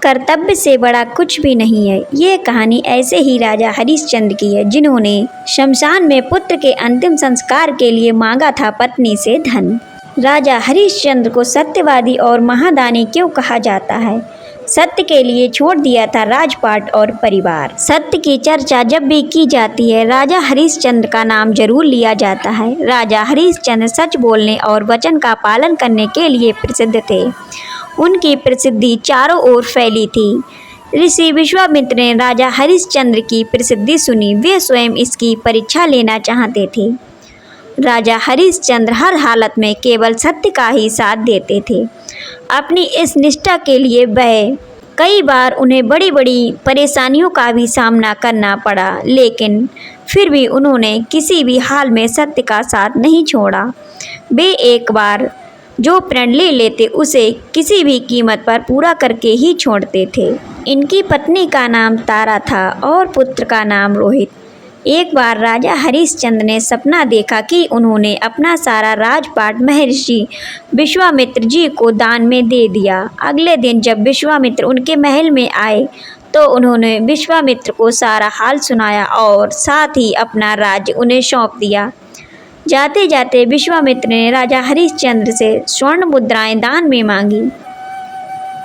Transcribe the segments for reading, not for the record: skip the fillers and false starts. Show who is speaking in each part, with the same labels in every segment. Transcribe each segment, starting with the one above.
Speaker 1: कर्तव्य से बड़ा कुछ भी नहीं है। ये कहानी ऐसे ही राजा हरिश्चंद्र की है, जिन्होंने शमशान में पुत्र के अंतिम संस्कार के लिए मांगा था पत्नी से धन। राजा हरिश्चंद्र को सत्यवादी और महादानी क्यों कहा जाता है? सत्य के लिए छोड़ दिया था राजपाट और परिवार। सत्य की चर्चा जब भी की जाती है, राजा हरिश्चंद्र का नाम जरूर लिया जाता है। राजा हरिश्चंद्र सच बोलने और वचन का पालन करने के लिए प्रसिद्ध थे। उनकी प्रसिद्धि चारों ओर फैली थी। ऋषि विश्वामित्र ने राजा हरिश्चंद्र की प्रसिद्धि सुनी। वे स्वयं इसकी परीक्षा लेना चाहते थे। राजा हरिश्चंद्र हर हालत में केवल सत्य का ही साथ देते थे। अपनी इस निष्ठा के लिए वह कई बार उन्हें बड़ी बड़ी परेशानियों का भी सामना करना पड़ा, लेकिन फिर भी उन्होंने किसी भी हाल में सत्य का साथ नहीं छोड़ा। वे एक बार जो प्रण ले लेते उसे किसी भी कीमत पर पूरा करके ही छोड़ते थे। इनकी पत्नी का नाम तारा था और पुत्र का नाम रोहित। एक बार राजा हरिश्चंद्र ने सपना देखा कि उन्होंने अपना सारा राजपाट महर्षि विश्वामित्र जी को दान में दे दिया। अगले दिन जब विश्वामित्र उनके महल में आए तो उन्होंने विश्वामित्र को सारा हाल सुनाया और साथ ही अपना राज्य उन्हें सौंप दिया। जाते जाते विश्वामित्र ने राजा हरिश्चंद्र से स्वर्ण मुद्राएं दान में मांगी।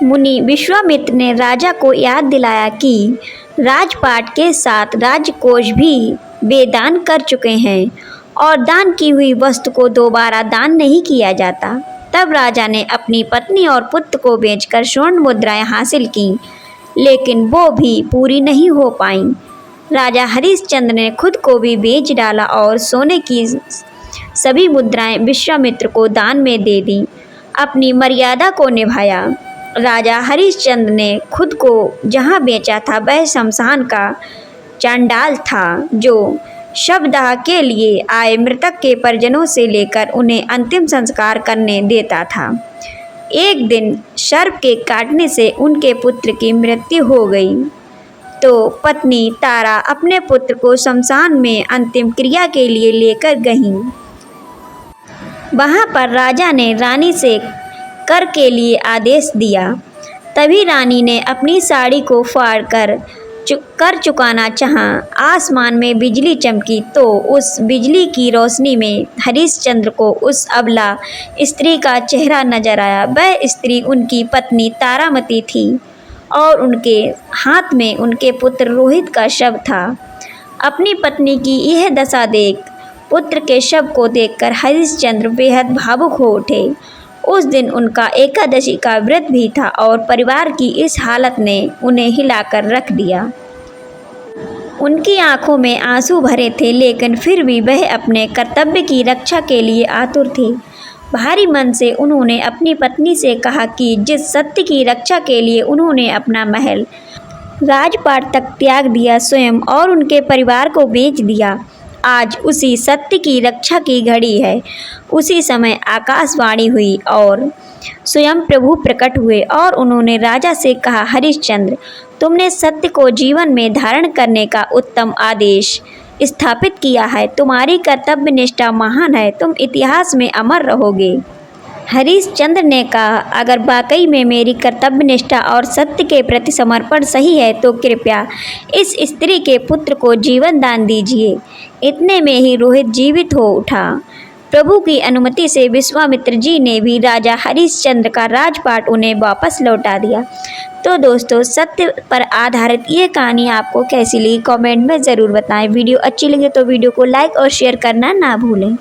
Speaker 1: मुनि विश्वामित्र ने राजा को याद दिलाया कि राजपाट के साथ राजकोष भी वे दान कर चुके हैं और दान की हुई वस्तु को दोबारा दान नहीं किया जाता। तब राजा ने अपनी पत्नी और पुत्र को बेचकर स्वर्ण मुद्राएं हासिल की, लेकिन वो भी पूरी नहीं हो पाईं। राजा हरिश्चंद्र ने खुद को भी बेच डाला और सोने की सभी मुद्राएं विश्वामित्र को दान में दे दी। अपनी मर्यादा को निभाया। राजा हरिश्चंद्र ने खुद को जहां बेचा था वह शमशान का चांडाल था, जो शवदाह के लिए आए मृतक के परिजनों से लेकर उन्हें अंतिम संस्कार करने देता था। एक दिन सर्प के काटने से उनके पुत्र की मृत्यु हो गई तो पत्नी तारा अपने पुत्र को शमशान में अंतिम क्रिया के लिए लेकर गईं। वहां पर राजा ने रानी से कर के लिए आदेश दिया। तभी रानी ने अपनी साड़ी को फाड़ कर चुकाना चाहा। आसमान में बिजली चमकी तो उस बिजली की रोशनी में हरिश्चंद्र को उस अबला स्त्री का चेहरा नजर आया। वह स्त्री उनकी पत्नी तारामती थी और उनके हाथ में उनके पुत्र रोहित का शव था। अपनी पत्नी की यह दशा देख पुत्र के शव को देखकर हरिश्चंद्र बेहद भावुक हो उठे। उस दिन उनका एकादशी का व्रत भी था और परिवार की इस हालत ने उन्हें हिलाकर रख दिया। उनकी आंखों में आंसू भरे थे, लेकिन फिर भी वह अपने कर्तव्य की रक्षा के लिए आतुर थे। भारी मन से उन्होंने अपनी पत्नी से कहा कि जिस सत्य की रक्षा के लिए उन्होंने अपना महल राजपाट तक त्याग दिया, स्वयं और उनके परिवार को बेच दिया, आज उसी सत्य की रक्षा की घड़ी है। उसी समय आकाशवाणी हुई और स्वयं प्रभु प्रकट हुए और उन्होंने राजा से कहा, हरिश्चंद्र, तुमने सत्य को जीवन में धारण करने का उत्तम आदेश स्थापित किया है। तुम्हारी कर्तव्य निष्ठा महान है। तुम इतिहास में अमर रहोगे। हरिश्चंद्र ने कहा, अगर वाकई में मेरी कर्तव्य निष्ठा और सत्य के प्रति समर्पण सही है तो कृपया इस स्त्री के पुत्र को जीवन दान दीजिए। इतने में ही रोहित जीवित हो उठा। प्रभु की अनुमति से विश्वामित्र जी ने भी राजा हरिश्चंद्र का राजपाट उन्हें वापस लौटा दिया। तो दोस्तों, सत्य पर आधारित ये कहानी आपको कैसी लगी कमेंट में ज़रूर बताएं। वीडियो अच्छी लगे तो वीडियो को लाइक और शेयर करना ना भूलें।